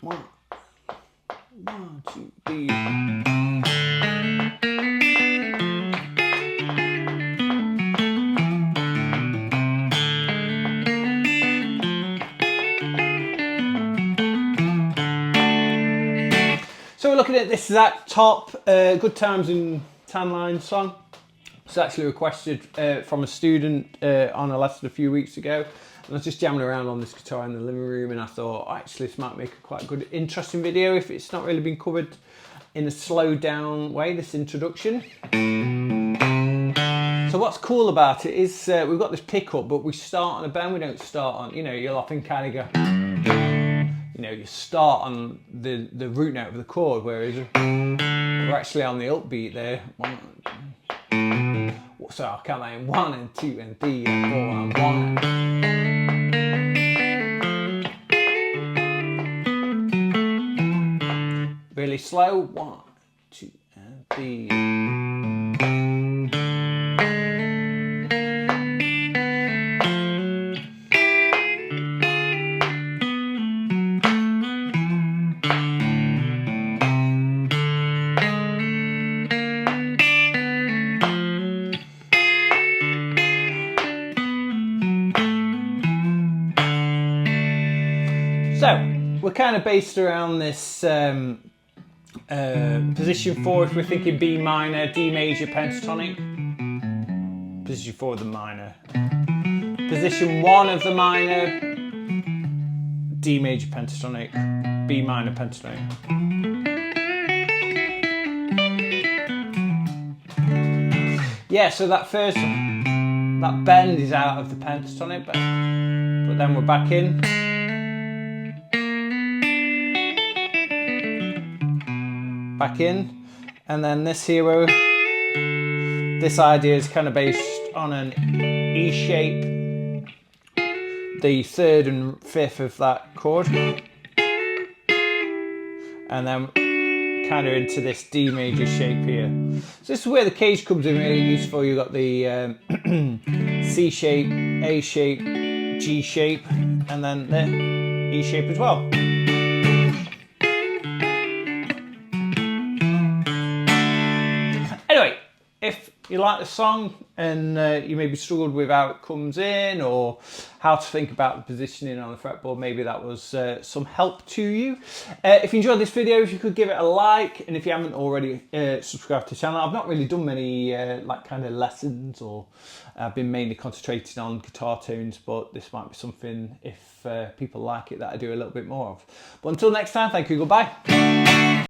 1, 2, 3. So we're looking at this Zach Top, Good Times in Tan Line song. It's actually requested from a student on a lesson a few weeks ago. And I was just jamming around on this guitar in the living room, and I thought, oh, actually, this might make a quite good, interesting video if it's not really been covered in a slowed down way, this introduction. So what's cool about it is we've got this pickup, but we start on a bend, we don't start on, you'll often kind of go, you start on the root note of the chord, whereas we're actually on the upbeat there. So I'll count that in 1 and 2 and 3 and 4 and 1. Really slow. 1, 2 and 3. So we're kind of based around this position 4 if we're thinking B minor, D major pentatonic. Position 4 of the minor. Position 1 of the minor, D major pentatonic, B minor pentatonic. Yeah, so that bend is out of the pentatonic, but then we're back in. Back in, and then this hero, this idea is kind of based on an E shape, the 3rd and 5th of that chord, and then kind of into this D major shape here. So this is where the cage comes in really useful. You've got the C shape, A shape, G shape, and then the E shape as well. Anyway, if you like the song and you maybe struggled with how it comes in or how to think about the positioning on the fretboard, maybe that was some help to you. If you enjoyed this video, if you could give it a like, and if you haven't already subscribed to the channel. I've not really done many kind of lessons, or I've been mainly concentrating on guitar tunes, but this might be something, if people like it, that I do a little bit more of. But until next time, thank you, goodbye.